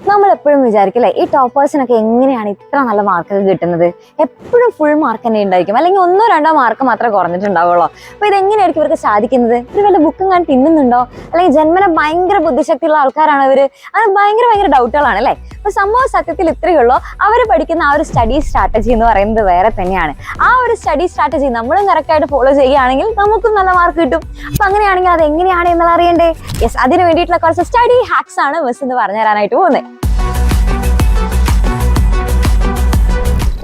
നമ്മൾ എപ്പോഴും വിചാരിക്കില്ലേ ഈ ടോപ്പേഴ്സിനൊക്കെ എങ്ങനെയാണ് ഇത്ര നല്ല മാർക്കൊക്കെ കിട്ടുന്നത്? എപ്പോഴും ഫുൾ മാർക്ക് തന്നെ ഉണ്ടായിരിക്കും, അല്ലെങ്കിൽ ഒന്നോ രണ്ടോ മാർക്ക് മാത്രമേ കുറഞ്ഞിട്ടുണ്ടാവുള്ളൂ. അപ്പോൾ ഇതെങ്ങനെയായിരിക്കും ഇവർക്ക് സാധിക്കുന്നത്? ഇവർ വല്ല ബുക്കും കാണാൻ തിന്നുന്നുണ്ടോ, അല്ലെങ്കിൽ ജന്മന ഭയങ്കര ബുദ്ധിശക്തിയുള്ള ആൾക്കാരാണ് ഇവർ? അങ്ങനെ ഭയങ്കര ഡൗട്ടുകളാണ് അല്ലേ? അപ്പോൾ സംഭവം സത്യത്തിൽ ഇത്രയേ ഉള്ളൂ. അവർ പഠിക്കുന്ന ആ ഒരു സ്റ്റഡി സ്ട്രാറ്റജി എന്ന് പറയുന്നത് വേറെ തന്നെയാണ്. ആ ഒരു സ്റ്റഡി സ്ട്രാറ്റജി നമ്മളും കറക്റ്റായിട്ട് ഫോളോ ചെയ്യുകയാണെങ്കിൽ നമുക്കും നല്ല മാർക്ക് കിട്ടും. അപ്പോൾ അങ്ങനെയാണെങ്കിൽ അത് എങ്ങനെയാണ് എന്നുള്ള അറിയണ്ടേ? യെസ്, അതിന് വേണ്ടിയിട്ടുള്ള കുറച്ച് സ്റ്റഡി ഹാക്സ് ആണ് മിസ് എന്ന് പറഞ്ഞു തരാനായിട്ട് പോകുന്നത്.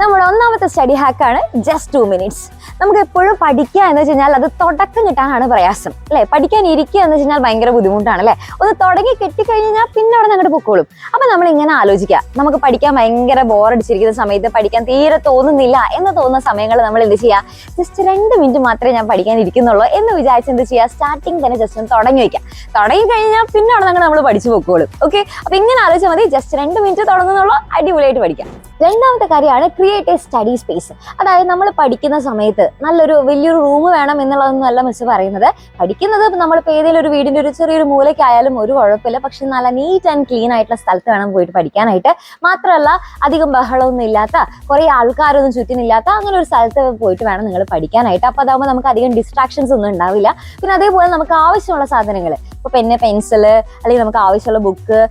നമ്മുടെ ഒന്നാമത്തെ സ്റ്റഡി ഹാക്കാണ് ജസ്റ്റ് 2 minutes. നമുക്ക് എപ്പോഴും പഠിക്കുക എന്ന് വെച്ച് കഴിഞ്ഞാൽ അത് തുടക്കം കിട്ടാനാണ് പ്രയാസം അല്ലേ? പഠിക്കാൻ ഇരിക്കുക എന്ന് വെച്ച് കഴിഞ്ഞാൽ ഭയങ്കര ബുദ്ധിമുട്ടാണ് അല്ലേ? ഒന്ന് തുടങ്ങി കെട്ടിക്കഴിഞ്ഞാൽ പിന്നെ അവിടെ അങ്ങോട്ട് പൊക്കോളും. അപ്പം നമ്മൾ ഇങ്ങനെ ആലോചിക്കുക, നമുക്ക് പഠിക്കാൻ ഭയങ്കര ബോറടിച്ചിരിക്കുന്ന സമയത്ത്, പഠിക്കാൻ തീരെ തോന്നുന്നില്ല എന്ന് തോന്നുന്ന സമയങ്ങളിൽ നമ്മൾ എന്ത് ചെയ്യുക? ജസ്റ്റ് 2 minute മാത്രമേ ഞാൻ പഠിക്കാൻ ഇരിക്കുന്നുള്ളൂ എന്ന് വിചാരിച്ച് എന്ത് ചെയ്യുക? സ്റ്റാർട്ടിങ് തന്നെ ജസ്റ്റ് ഒന്ന് തുടങ്ങി വയ്ക്കാം. തുടങ്ങി കഴിഞ്ഞാൽ പിന്നെ അവിടെ അങ്ങോട്ട് നമ്മൾ പഠിച്ചു പൊക്കോളും. ഓക്കെ, അപ്പം ഇങ്ങനെ ആലോചിച്ചാൽ മതി. ജസ്റ്റ് 2 minute തുടങ്ങുന്നുള്ളൂ, അടിപൊളിയായിട്ട് പഠിക്കാം. രണ്ടാമത്തെ കാര്യമാണ് ക്രിയേറ്റ് എ സ്റ്റഡി സ്പേസ്. അതായത് നമ്മൾ പഠിക്കുന്ന സമയത്ത് വലിയൊരു റൂം വേണം എന്നുള്ളതൊന്നും അല്ല മിസ് പറയുന്നത്. പഠിക്കുന്നത് നമ്മളിപ്പോൾ ഏതെങ്കിലും ഒരു വീടിൻ്റെ ഒരു ചെറിയൊരു മൂലയ്ക്കായാലും ഒരു കുഴപ്പമില്ല, പക്ഷെ നല്ല നീറ്റ് ആൻഡ് ക്ലീൻ ആയിട്ടുള്ള സ്ഥലത്ത് വേണം പോയിട്ട് പഠിക്കാനായിട്ട്. മാത്രമല്ല അധികം ബഹളമൊന്നും ഇല്ലാത്ത, കുറേ ആൾക്കാരൊന്നും ചുറ്റിനില്ലാത്ത അങ്ങനെ ഒരു സ്ഥലത്ത് പോയിട്ട് വേണം നിങ്ങൾ പഠിക്കാനായിട്ട്. അപ്പോൾ അതാകുമ്പോൾ നമുക്ക് അധികം ഡിസ്ട്രാക്ഷൻസ് ഒന്നും ഉണ്ടാവില്ല. പിന്നെ അതേപോലെ നമുക്ക് ആവശ്യമുള്ള സാധനങ്ങൾ, ഇപ്പോൾ പെന്ന്, പെൻസില്, അല്ലെങ്കിൽ നമുക്ക് ആവശ്യമുള്ള ബുക്ക്,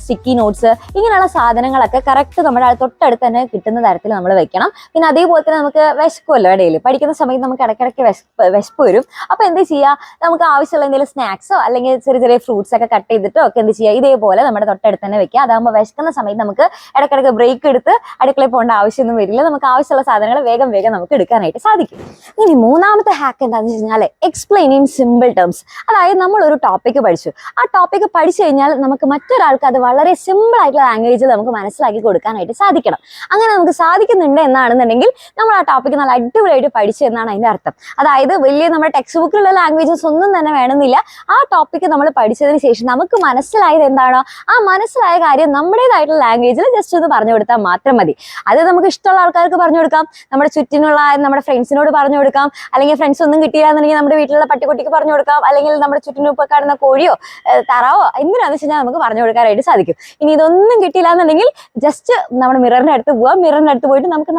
സ്റ്റിക്കി നോട്ട്സ്, ഇങ്ങനെയുള്ള സാധനങ്ങളൊക്കെ കറക്റ്റ് നമ്മുടെ തൊട്ടടുത്ത് തന്നെ കിട്ടുന്ന തരത്തിൽ നമ്മൾ വെക്കണം. പിന്നെ അതേപോലെ തന്നെ നമുക്ക് വിശക്കുമല്ലോ ഇടയിൽ, പഠിക്കുന്ന സമയത്ത് നമുക്ക് ഇടയ്ക്കിടയ്ക്ക് വിശപ്പ് വരും. അപ്പോൾ എന്ത് ചെയ്യുക? നമുക്ക് ആവശ്യമുള്ള എന്തെങ്കിലും സ്നാക്സോ അല്ലെങ്കിൽ ചെറിയ ഫ്രൂട്ട്സ് ഒക്കെ കട്ട് ചെയ്തിട്ടോ ഒക്കെ എന്ത് ചെയ്യുക? ഇതേപോലെ നമ്മുടെ തൊട്ടടുത്ത് തന്നെ വെക്കുക. അതാകുമ്പോൾ വിശക്കുന്ന സമയത്ത് നമുക്ക് ഇടയ്ക്കിടയ്ക്ക് ബ്രേക്ക് എടുത്ത് അടുക്കളയിൽ പോകേണ്ട ആവശ്യമൊന്നും വരില്ല. നമുക്ക് ആവശ്യമുള്ള സാധനങ്ങൾ വേഗം നമുക്ക് എടുക്കാനായിട്ട് സാധിക്കും. ഇനി മൂന്നാമത്തെ ഹാക്ക് എന്താണെന്ന് വെച്ച് കഴിഞ്ഞാൽ എക്സ്പ്ലെയിൻ ഇൻ സിമ്പിൾ ടേംസ്. അതായത് നമ്മളൊരു ടോപ്പിക്ക് പഠിച്ചു, ആ ടോപ്പിക്ക് പഠിച്ചു കഴിഞ്ഞാൽ നമുക്ക് മറ്റൊരാൾക്ക് അത് വളരെ സിമ്പിൾ ആയിട്ടുള്ള ലാംഗ്വേജിൽ നമുക്ക് മനസ്സിലാക്കി കൊടുക്കാനായിട്ട് സാധിക്കണം. അങ്ങനെ നമുക്ക് സാധിക്കുന്നുണ്ട് എന്നാണെന്നുണ്ടെങ്കിൽ നമ്മൾ ആ ടോപ്പിക്ക് നല്ല അടിപൊളിയായിട്ട് പഠിച്ചു എന്നാണ് അതിൻ്റെ അർത്ഥം. അതായത് വലിയ നമ്മുടെ ടെക്സ്റ്റ് ബുക്കിലുള്ള ലാംഗ്വേജസ് ഒന്നും തന്നെ വേണമെന്നില്ല. ആ ടോപ്പിക്ക് നമ്മൾ പഠിച്ചതിന് ശേഷം നമുക്ക് മനസ്സിലായത് എന്താണോ ആ മനസ്സിലായ കാര്യം നമ്മുടേതായിട്ടുള്ള ലാംഗ്വേജിൽ ജസ്റ്റ് ഒന്ന് പറഞ്ഞു കൊടുത്താൽ മാത്രം മതി. അത് നമുക്ക് ഇഷ്ടമുള്ള ആൾക്കാർക്ക് പറഞ്ഞു കൊടുക്കാം, നമ്മുടെ ചുറ്റിനുള്ള നമ്മുടെ ഫ്രണ്ട്സിനോട് പറഞ്ഞു കൊടുക്കാം, അല്ലെങ്കിൽ ഫ്രണ്ട്സ് ഒന്നും കിട്ടിയില്ല എന്നുണ്ടെങ്കിൽ നമ്മുടെ വീട്ടിലുള്ള പട്ടിക്കുട്ടിക്ക് പറഞ്ഞു കൊടുക്കാം, അല്ലെങ്കിൽ നമ്മുടെ ചുറ്റിനിപ്പോൾ കാണുന്ന കോഴിയോ താറാവോ എന്തിനാന്ന് വെച്ച് കഴിഞ്ഞാൽ നമുക്ക് പറഞ്ഞു കൊടുക്കാനായിട്ട് സാധിക്കും. ഇനി ഇതൊന്നും കിട്ടിയില്ല എന്നുണ്ടെങ്കിൽ ജസ്റ്റ് നമ്മുടെ മിററിന്റെ അടുത്ത് പോവാം. മിററിന്റെ അടുത്ത് പോയിട്ട് നമുക്ക്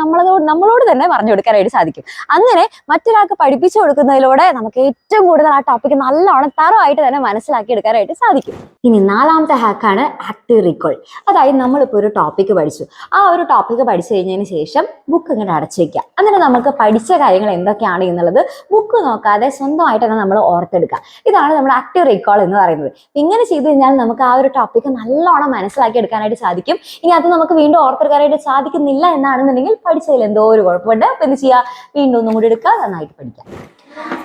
നമ്മളോട് തന്നെ പറഞ്ഞു കൊടുക്കാനായിട്ട് സാധിക്കും. അങ്ങനെ മറ്റൊരാൾക്ക് പഠിപ്പിച്ചു കൊടുക്കുന്നതിലൂടെ നമുക്ക് ഏറ്റവും കൂടുതൽ ആ ടോപ്പിക്ക് നല്ലോണം തറവായിട്ട് തന്നെ മനസ്സിലാക്കി എടുക്കാനായിട്ട് സാധിക്കും. ഇനി നാലാമത്തെ ഹാക്കാണ് ആക്റ്റീവ് റീകോൾ. അതായത് നമ്മളിപ്പോൾ ഒരു ടോപ്പിക്ക് പഠിച്ചു, ആ ഒരു ടോപ്പിക്ക് പഠിച്ചു കഴിഞ്ഞതിന് ശേഷം ബുക്ക് ഇങ്ങോട്ട് അടച്ചു വയ്ക്കുക. അങ്ങനെ നമുക്ക് പഠിച്ച കാര്യങ്ങൾ എന്തൊക്കെയാണ് എന്നുള്ളത് ബുക്ക് നോക്കാതെ സ്വന്തമായിട്ട് തന്നെ നമ്മൾ ഓർത്തെടുക്കുക. ഇതാണ് നമ്മുടെ ആക്റ്റീവ് റീകോൾ എന്ന് പറയുന്നത്. ഇങ്ങനെ ചെയ്തു കഴിഞ്ഞാൽ നമുക്ക് ആ ഒരു ടോപ്പിക്ക് നല്ലോണം മനസ്സിലാക്കി എടുക്കാനായിട്ട് സാധിക്കും. ഇനി അത് നമുക്ക് വീണ്ടും ഓർത്തെടുക്കാനായിട്ട് സാധിക്കുന്നില്ല എന്നാണെന്നുണ്ടെങ്കിൽ പഠിച്ചതിൽ എന്തോ ഒരു കുഴപ്പമുണ്ട്. അപ്പം എന്ത് ചെയ്യുക? വീണ്ടും ഒന്നും കൂടി എടുക്കുക, നന്നായിട്ട് പഠിക്കാം.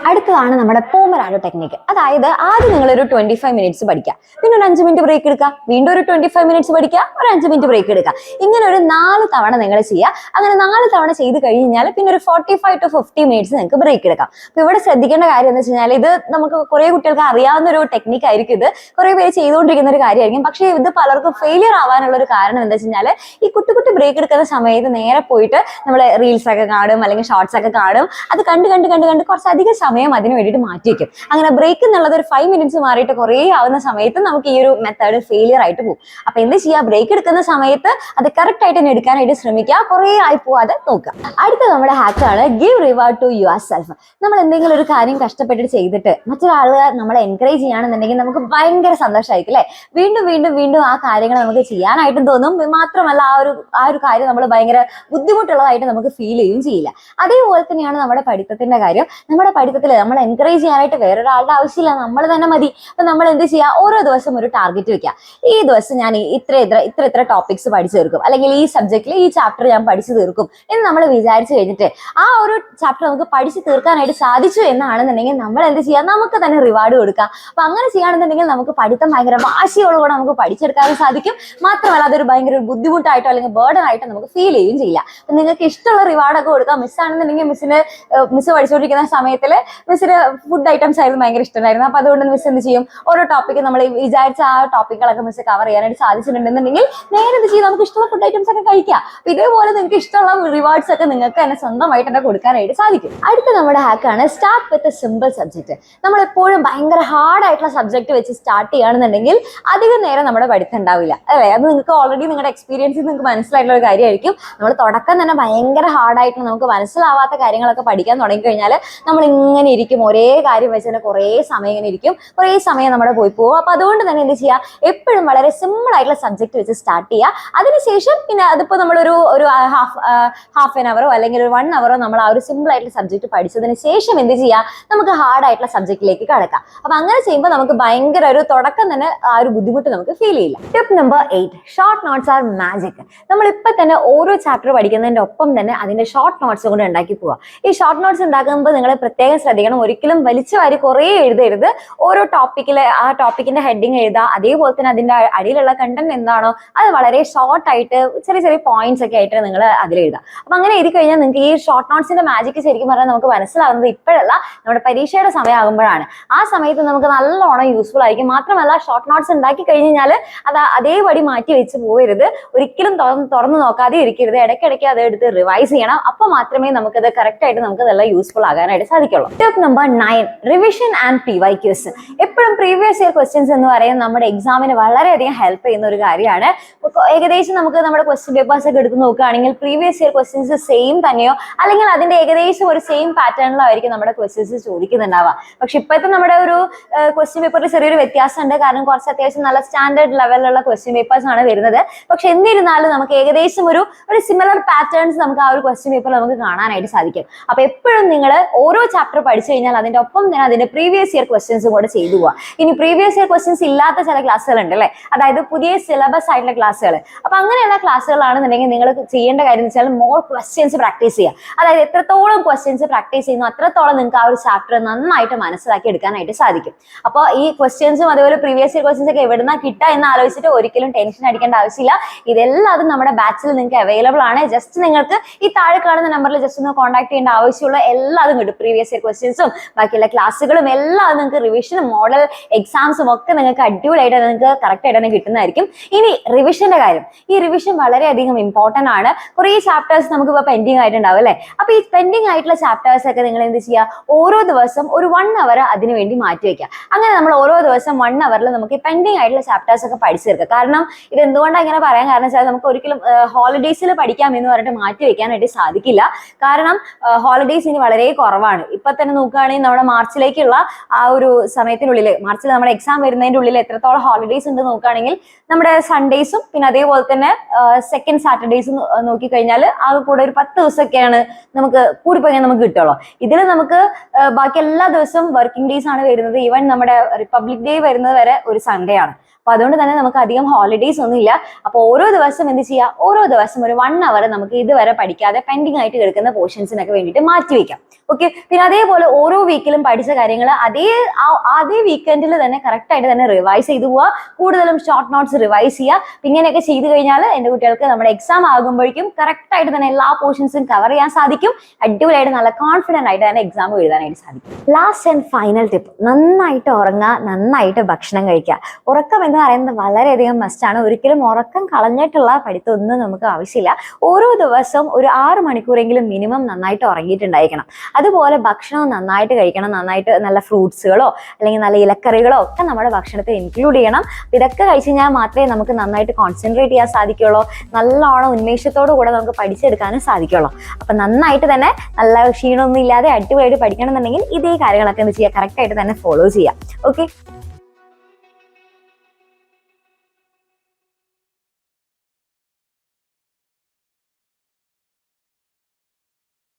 അടുത്തതാണ് നമ്മുടെ പോമറാഡോ ടെക്നിക്ക്. അതായത് ആദ്യം നിങ്ങളൊരു 25 minutes പഠിക്കുക, പിന്നെ ഒരു 5 minute ബ്രേക്ക് എടുക്കുക, വീണ്ടും ഒരു 25 minutes പഠിക്കുക, ഒരു 5 minute ബ്രേക്ക് എടുക്കുക. ഇങ്ങനെ ഒരു 4 തവണ നിങ്ങൾ ചെയ്യുക. അങ്ങനെ 4 തവണ ചെയ്ത് കഴിഞ്ഞാൽ പിന്നെ ഒരു 45 to 50 minutes നിങ്ങൾക്ക് ബ്രേക്ക് എടുക്കാം. അപ്പോൾ ഇവിടെ ശ്രദ്ധിക്കേണ്ട കാര്യം എന്ന് വെച്ച് കഴിഞ്ഞാൽ ഇത് നമുക്ക് കുറേ കുട്ടികൾക്ക് അറിയാവുന്ന ഒരു ടെക്നിക്ക് ആയിരിക്കും. ഇത് കുറേ പേര് ചെയ്തുകൊണ്ടിരിക്കുന്ന ഒരു കാര്യമായിരിക്കും. പക്ഷേ ഇത് പലർക്കും ഫെയിലിയർ ആവാനുള്ള ഒരു കാരണം എന്താ വെച്ച് കഴിഞ്ഞാൽ ഈ കുട്ടി ബ്രേക്ക് എടുക്കുന്ന സമയത്ത് നേരെ പോയിട്ട് നമ്മൾ റീൽസ് ഒക്കെ കാണും, അല്ലെങ്കിൽ ഷോർട്സ് ഒക്കെ കാണും. അത് കണ്ട് കുറച്ചധികം സമയം അതിന് വേണ്ടിയിട്ട് മാറ്റി വയ്ക്കും. അങ്ങനെ ബ്രേക്ക് എന്നുള്ളത് ഒരു 5 minutes മാറിയിട്ട് കുറേ ആവുന്ന സമയത്ത് നമുക്ക് ഈ ഒരു മെത്തേഡ് ഫെയിലിയർ ആയിട്ട് പോകും. അപ്പൊ എന്ത് ചെയ്യുക? ബ്രേക്ക് എടുക്കുന്ന സമയത്ത് അത് കറക്റ്റ് ആയിട്ട് തന്നെ എടുക്കാനായിട്ട് ശ്രമിക്കുക, കുറേ ആയി പോവാതെ നോക്കുക. അടുത്ത നമ്മുടെ ഹാക്കാണ് give reward to yourself. നമ്മൾ എന്തെങ്കിലും ഒരു കാര്യം കഷ്ടപ്പെട്ടിട്ട് ചെയ്തിട്ട് മറ്റൊരാൾ നമ്മളെ എൻകറേജ് ചെയ്യുകയാണെന്നുണ്ടെങ്കിൽ നമുക്ക് ഭയങ്കര സന്തോഷമായിരിക്കും അല്ലേ? വീണ്ടും ആ കാര്യങ്ങൾ നമുക്ക് ചെയ്യാനായിട്ടും തോന്നും. മാത്രമല്ല ആ ഒരു കാര്യം നമ്മൾ ഭയങ്കര ബുദ്ധിമുട്ടുള്ളതായിട്ട് നമുക്ക് ഫീൽ ചെയ്യുകയും ചെയ്യില്ല. അതേപോലെ തന്നെയാണ് നമ്മുടെ പഠിത്തത്തിന്റെ കാര്യം. നമ്മുടെ പഠിത്തത്തിൽ നമ്മൾ എൻകറേജ് ചെയ്യാനായിട്ട് വേറൊരാളുടെ ആവശ്യമില്ല, നമ്മൾ തന്നെ മതി. അപ്പൊ നമ്മൾ എന്ത് ചെയ്യുക? ഓരോ ദിവസം ഒരു ടാർഗറ്റ് വെക്കുക. ഈ ദിവസം ഞാൻ ഇത്ര ടോപ്പിക്സ് പഠിച്ചു തീർക്കും, അല്ലെങ്കിൽ ഈ സബ്ജക്റ്റിൽ ഈ ചാപ്റ്റർ ഞാൻ പഠിച്ചു തീർക്കും എന്ന് നമ്മൾ വിചാരിച്ചു കഴിഞ്ഞിട്ട് ആ ഒരു ചാപ്റ്റർ നമുക്ക് പഠിച്ചു തീർക്കാനായിട്ട് സാധിച്ചു എന്നാണെന്നുണ്ടെങ്കിൽ നമ്മൾ എന്ത് ചെയ്യുക? നമുക്ക് തന്നെ റിവാർഡ് കൊടുക്കുക. അപ്പൊ അങ്ങനെ ചെയ്യുകയാണെന്നുണ്ടെങ്കിൽ നമുക്ക് പഠിത്തം ഭയങ്കര വാശിയോടുകൂടെ നമുക്ക് പഠിച്ചെടുക്കാനും സാധിക്കും. മാത്രമല്ല അതൊരു ഭയങ്കര ബുദ്ധിമുട്ടായിട്ടോ അല്ലെങ്കിൽ ബേർഡൻ ആയിട്ടോ നമുക്ക് ഫീൽ ചെയ്യുകയും ചെയ്യില്ല. അപ്പൊ നിങ്ങൾക്ക് ഇഷ്ടമുള്ള റിവാർഡൊക്കെ കൊടുക്കാം. മിസ്സാണെന്നുണ്ടെങ്കിൽ മിസ് പഠിച്ചുകൊണ്ടിരിക്കുന്ന സമയത്തിൽ മിസ്സിന് ഫുഡ് ഐറ്റംസ് ആയിരുന്നു ഭയങ്കര ഇഷ്ടമായിരുന്നു. അപ്പൊ അതുകൊണ്ട് മിസ് എന്ത് ചെയ്യും, ഓരോ ടോപ്പിക്ക് നമ്മൾ വിചാരിച്ച ആ ടോപ്പിക്കുകളൊക്കെ മിസ് കവർ ചെയ്യാനായിട്ട് സാധിച്ചിട്ടുണ്ടെന്നുണ്ടെങ്കിൽ നേരെ എന്ത് ചെയ്യും, നമുക്ക് ഇഷ്ടമുള്ള ഫുഡ് ഐറ്റംസ് ഒക്കെ കഴിക്കാം. അപ്പൊ ഇതേപോലെ നിങ്ങൾക്ക് ഇഷ്ടമുള്ള റിവാർഡ്സ് ഒക്കെ നിങ്ങൾക്ക് തന്നെ സ്വന്തമായിട്ട് തന്നെ കൊടുക്കാനായിട്ട് സാധിക്കും. അടുത്ത നമ്മുടെ ഹാക്കാണ് സ്റ്റാർട്ട് വിത്ത് സിമ്പിൾ സബ്ജക്ട്. നമ്മൾ എപ്പോഴും ഭയങ്കര ഹാർഡ് ആയിട്ടുള്ള സബ്ജക്ട് വെച്ച് സ്റ്റാർട്ട് ചെയ്യുകയാണെന്നുണ്ടെങ്കിൽ അധികം നേരം നമ്മുടെ പഠിത്തം ഉണ്ടാവില്ല, അല്ലേ? അത് നിങ്ങൾക്ക് ഓൾറെഡി നിങ്ങളുടെ എക്സ്പീരിയൻസിൽ നിങ്ങൾക്ക് മനസ്സിലായിട്ടുള്ള ഒരു കാര്യമായിരിക്കും. നമ്മൾ തുടക്കം തന്നെ ഭയങ്കര ഹാർഡായിട്ട് നമുക്ക് മനസ്സിലാവാത്ത കാര്യങ്ങളൊക്കെ പഠിക്കാൻ തുടങ്ങിക്കഴിഞ്ഞാൽ നമ്മൾ ഇങ്ങനെ ഇരിക്കും, ഒരേ കാര്യം വെച്ച് തന്നെ കുറേ സമയം ഇങ്ങനെ ഇരിക്കും, കുറേ സമയം നമ്മുടെ പോയി പോകും. അപ്പൊ അതുകൊണ്ട് തന്നെ എന്ത് ചെയ്യുക, എപ്പോഴും വളരെ സിമ്പിൾ ആയിട്ടുള്ള സബ്ജക്ട് വെച്ച് സ്റ്റാർട്ട് ചെയ്യുക. അതിനുശേഷം പിന്നെ അതിപ്പോൾ നമ്മളൊരു ഹാഫ് ആൻ അവറോ അല്ലെങ്കിൽ ഒരു 1 അവറോ നമ്മൾ ആ ഒരു സിമ്പിൾ ആയിട്ടുള്ള സബ്ജക്ട് പഠിച്ചതിന് ശേഷം എന്ത് ചെയ്യുക, നമുക്ക് ഹാർഡ് ആയിട്ടുള്ള സബ്ജക്റ്റിലേക്ക് കടക്കാം. അപ്പൊ അങ്ങനെ ചെയ്യുമ്പോൾ നമുക്ക് ഭയങ്കര ഒരു തുടക്കം തന്നെ ആ ഒരു ബുദ്ധിമുട്ട് നമുക്ക് ഫീൽ ചെയ്യില്ല. Tip number 8, short notes are magic. നമ്മളിപ്പോൾ തന്നെ ഓരോ ചാപ്റ്റർ പഠിക്കുന്നതിന്റെ ഒപ്പം തന്നെ അതിന്റെ ഷോർട്ട് നോട്ട്സ് കൊണ്ട് ഉണ്ടാക്കി പോവുക. ഈ ഷോർട്ട് നോട്ട്സ് ഉണ്ടാക്കുമ്പോൾ നിങ്ങൾ പ്രത്യേകം ശ്രദ്ധിക്കണം, ഒരിക്കലും വലിച്ചു വാരി കുറേ എഴുതരുത്. ഓരോ ടോപ്പിക്കിലെ ആ ടോപ്പിക്കിന്റെ ഹെഡിങ് എഴുതുക, അതേപോലെ തന്നെ അതിന്റെ അടിയിലുള്ള കണ്ടന്റ് എന്താണോ അത് വളരെ ഷോർട്ട് ആയിട്ട് ചെറിയ ചെറിയ പോയിന്റ്സ് ഒക്കെ ആയിട്ട് നിങ്ങൾ അതിൽ എഴുതുക. അപ്പൊ അങ്ങനെ എഴുതി കഴിഞ്ഞാൽ നിങ്ങൾക്ക് ഈ ഷോർട്ട് നോട്ട്സിന്റെ മാജിക് ശരിക്കും പറഞ്ഞാൽ നമുക്ക് മനസ്സിലാവുന്നത് ഇപ്പോഴല്ല, നമ്മുടെ പരീക്ഷയുടെ സമയമാകുമ്പോഴാണ്. ആ സമയത്ത് നമുക്ക് നല്ലോണം യൂസ്ഫുൾ ആയിരിക്കും. മാത്രമല്ല ഷോർട്ട് നോട്ട്സ് ഉണ്ടാക്കി കഴിഞ്ഞാൽ അത് അതേപടി മാറ്റി വെച്ച് പോകരുത്, ഒരിക്കലും തുറന്നു നോക്കാതെ ഇരിക്കരുത്. ഇടയ്ക്കിടയ്ക്ക് അത് എടുത്ത് റിവൈസ് ചെയ്യണം. അപ്പൊ മാത്രമേ നമുക്കത് കറക്റ്റ് ആയിട്ട് നമുക്ക് നല്ല യൂസ്ഫുൾ ആകാനായിട്ട് സാധിക്കുള്ളൂ. Tip number 9, revision and PYQs. എപ്പോഴും പ്രീവിയസ് ഇയർ ക്വസ്റ്റ്യൻസ് എന്ന് പറയുന്നത് നമ്മുടെ എക്സാമിന് വളരെയധികം ഹെൽപ്പ് ചെയ്യുന്ന ഒരു കാര്യമാണ്. ഏകദേശം നമുക്ക് നമ്മുടെ ക്വസ്റ്റ്യൻ പേപ്പേഴ്സ് ഒക്കെ എടുത്ത് നോക്കുകയാണെങ്കിൽ പ്രീവിയസ് ഇയർ ക്വസ്റ്റ്യൻസ് സെയിം തന്നെയോ അല്ലെങ്കിൽ അതിന്റെ ഏകദേശം ഒരു സെയിം പാറ്റേണിലോ ആയിരിക്കും നമ്മുടെ ക്വസ്റ്റ്യൻസ് ചോദിക്കുന്നുണ്ടാവുക. പക്ഷെ ഇപ്പോഴത്തെ നമ്മുടെ ഒരു ക്വസ്റ്റ്യൻ പേപ്പറിൽ ചെറിയൊരു വ്യത്യാസം ഉണ്ട്. കാരണം കുറച്ച് അത്യാവശ്യം നല്ല സ്റ്റാൻഡേർഡ് ലെവലിലുള്ള ക്വസ്റ്റ്യൻ പേപ്പേഴ്സ് ആണ് വരുന്നത്. പക്ഷെ എന്നിരുന്നാലും നമുക്ക് ഏകദേശം ഒരു സിമിലർ പാറ്റേൺസ് നമുക്ക് ആ ഒരു ക്വസ്റ്റ്യൻ പേപ്പറിൽ നമുക്ക് കാണാനായിട്ട് സാധിക്കും. അപ്പൊ എപ്പോഴും നിങ്ങൾ ഓരോ ചാപ്റ്റർ പഠിച്ചു കഴിഞ്ഞാൽ അതിന്റെ ഒപ്പം തന്നെ അതിന്റെ പ്രീവിയസ് ഇയർ ക്വസ്റ്റ്യൻസും കൂടെ ചെയ്തു പോവുക. ഇനി പ്രീവിയസ് ഇയർ ക്വസ്റ്റ്യൻസ് ഇല്ലാത്ത ചില ക്ലാസ്സുകൾ ഉണ്ട് അല്ലേ, അതായത് പുതിയ സിലബസ് ആയിട്ടുള്ള ക്ലാസ്സുകൾ. അപ്പൊ അങ്ങനെയുള്ള ക്ലാസ്സുകളാണെന്നുണ്ടെങ്കിൽ നിങ്ങൾ ചെയ്യേണ്ട കാര്യം എന്ന് വെച്ചാൽ മോർ ക്വസ്റ്റ്യൻസ് പ്രാക്ടീസ് ചെയ്യുക. അതായത് എത്രത്തോളം ക്വസ്റ്റ്യൻസ് പ്രാക്ടീസ് ചെയ്യുന്നു അത്രത്തോളം നിങ്ങൾക്ക് ആ ഒരു ചാപ്റ്റർ നന്നായിട്ട് മനസ്സിലാക്കി എടുക്കാനായിട്ട് സാധിക്കും. അപ്പോൾ ഈ ക്വസ്റ്റ്യൻസും അതേപോലെ പ്രീവിയസ് ഇയർ ക്വസ്റ്റ്യൻസ് ഒക്കെ എവിടുന്ന കിട്ടുക എന്ന് ആലോചിച്ചിട്ട് ഒരിക്കലും ടെൻഷൻ അടിക്കേണ്ട ആവശ്യമില്ല. ഇതെല്ലാം നമ്മുടെ ബാച്ചിൽ നിങ്ങൾക്ക് അവൈലബിൾ ആണ്. ജസ്റ്റ് നിങ്ങൾക്ക് ഈ താഴെ കാണുന്ന നമ്പറിൽ ജസ്റ്റ് ഒന്ന് കോൺടാക്ട് ചെയ്യേണ്ട ആവശ്യമുള്ള എല്ലാതും കിട്ടും. പ്രീവിയസ് ഇയർ ക്വസ്റ്റ്യൻസും ബാക്കിയുള്ള ക്ലാസ്സുകളും എല്ലാം നിങ്ങൾക്ക് റിവിഷനും മോഡൽ എക്സാംസും ഒക്കെ നിങ്ങൾക്ക് അടിപൊളിയായിട്ട് നിങ്ങൾക്ക് കറക്റ്റ് ആയിട്ട് തന്നെ കിട്ടുന്നതായിരിക്കും. ഇനി റിവിഷന്റെ കാര്യം, ഈ റിവിഷൻ വളരെയധികം ഇമ്പോർട്ടന്റ് ആണ്. കുറേ ചാപ്റ്റേഴ്സ് നമുക്ക് ഇപ്പോൾ പെൻഡിങ് ആയിട്ടുണ്ടാവും അല്ലേ. അപ്പൊ ഈ പെൻഡിങ് ആയിട്ടുള്ള ചാപ്റ്റേഴ്സ് ഒക്കെ നിങ്ങൾ എന്ത് ചെയ്യുക, ഓരോ ദിവസം ഒരു 1 അവർ അതിനു വേണ്ടി മാറ്റി വെക്കുക. അങ്ങനെ നമ്മൾ ഓരോ ദിവസം 1 അവറിൽ നമുക്ക് ഈ പെൻഡിങ് ആയിട്ടുള്ള ചാപ്റ്റേഴ്സ് ഒക്കെ പഠിച്ചു തീർക്കുക. കാരണം ഇത് എന്തുകൊണ്ടാണ് ഇങ്ങനെ പറയാൻ കാരണം വെച്ചാൽ നമുക്ക് ഒരിക്കലും ഹോളിഡേയ്സിൽ പഠിക്കാം എന്ന് പറഞ്ഞിട്ട് മാറ്റി വെക്കാനായിട്ട് സാധിക്കില്ല. കാരണം ഹോളിഡേയ്സ് ഇനി വളരെ കുറവാണ്. ഇപ്പൊ തന്നെ നോക്കുകയാണെങ്കിൽ നമ്മുടെ മാർച്ചിലേക്കുള്ള ആ ഒരു സമയത്തിനുള്ളിൽ, മാർച്ചിൽ നമ്മുടെ എക്സാം വരുന്നതിന്റെ ഉള്ളിൽ എത്രത്തോളം ഹോളിഡേയ്സ് ഉണ്ട് നോക്കുകയാണെങ്കിൽ നമ്മുടെ സൺഡേയ്സും പിന്നെ അതേപോലെ തന്നെ സെക്കൻഡ് സാറ്റർഡേയ്സും നോക്കിക്കഴിഞ്ഞാൽ ആ കൂടെ ഒരു 10 ദിവസമൊക്കെയാണ് നമുക്ക് കൂടിപ്പോയി നമുക്ക് കിട്ടുള്ളൂ. ഇതിൽ നമുക്ക് ബാക്കി എല്ലാ ദിവസവും വർക്കിംഗ് ഡേയ്സ് ആണ് വരുന്നത്. ഈവൻ നമ്മുടെ റിപ്പബ്ലിക് ഡേ വരുന്നത് വരെ ഒരു സൺഡേ ആണ്. അപ്പൊ അതുകൊണ്ട് തന്നെ നമുക്ക് അധികം ഹോളിഡേയ്സ് ഒന്നും ഇല്ല. അപ്പൊ ഓരോ ദിവസം എന്ത് ചെയ്യുക, ഓരോ ദിവസം ഒരു 1 അവർ നമുക്ക് ഇതുവരെ പഠിക്കാതെ പെൻഡിങ് ആയിട്ട് കിടക്കുന്ന പോർഷൻസിനൊക്കെ വേണ്ടിയിട്ട് മാറ്റി വെക്കാം. ഓക്കെ, പിന്നെ അതേപോലെ ഓരോ വീക്കിലും പഠിച്ച കാര്യങ്ങൾ അതേ വീക്കെൻഡിൽ തന്നെ കറക്റ്റ് ആയിട്ട് തന്നെ റിവൈസ് ചെയ്തു പോവുക. കൂടുതലും ഷോർട്ട് നോട്ട്സ് റിവൈസ് ചെയ്യുക. ഇങ്ങനെയൊക്കെ ചെയ്തു കഴിഞ്ഞാൽ എൻ്റെ കുട്ടികൾക്ക് നമ്മുടെ എക്സാം ആകുമ്പോഴേക്കും കറക്റ്റ് ആയിട്ട് തന്നെ എല്ലാ പോർഷൻസും കവർ ചെയ്യാൻ സാധിക്കും. അടിപൊളിയായിട്ട് നല്ല കോൺഫിഡന്റ് ആയിട്ട് തന്നെ എക്സാം എഴുതാനായിട്ട് സാധിക്കും. ലാസ്റ്റ് ആൻഡ് ഫൈനൽ ടിപ്പ്, നന്നായിട്ട് ഉറങ്ങുക, നന്നായിട്ട് ഭക്ഷണം കഴിക്കുക. ഉറക്കം എന്ന് പറയുന്നത് വളരെയധികം മസ്റ്റാണ്. ഒരിക്കലും ഉറക്കം കളഞ്ഞിട്ടുള്ള പഠിത്തം ഒന്നും നമുക്ക് ആവശ്യമില്ല. ഓരോ ദിവസവും ഒരു 6 മണിക്കൂറെങ്കിലും മിനിമം നന്നായിട്ട് ഉറങ്ങിയിട്ടുണ്ടായിരിക്കണം. അതുപോലെ ഭക്ഷണവും നന്നായിട്ട് കഴിക്കണം. നന്നായിട്ട് നല്ല ഫ്രൂട്ട്സുകളോ അല്ലെങ്കിൽ നല്ല ഇലക്കറികളോ ഒക്കെ നമ്മുടെ ഭക്ഷണത്തിൽ ഇൻക്ലൂഡ് ചെയ്യണം. ഇതൊക്കെ കഴിച്ചു കഴിഞ്ഞാൽ മാത്രമേ നമുക്ക് നന്നായിട്ട് കോൺസെൻട്രേറ്റ് ചെയ്യാൻ സാധിക്കുള്ളൂ. നല്ലോണം ഉന്മേഷത്തോടു കൂടെ നമുക്ക് പഠിച്ചെടുക്കാനും സാധിക്കുള്ളൂ. അപ്പൊ നന്നായിട്ട് തന്നെ നല്ല ക്ഷീണമൊന്നും ഇല്ലാതെ അടിപൊളിയായിട്ട് പഠിക്കണം എന്നുണ്ടെങ്കിൽ ഇതേ കാര്യങ്ങളൊക്കെ എന്ത് ചെയ്യുക, കറക്റ്റ് ആയിട്ട് തന്നെ ഫോളോ ചെയ്യാം. ഓക്കെ.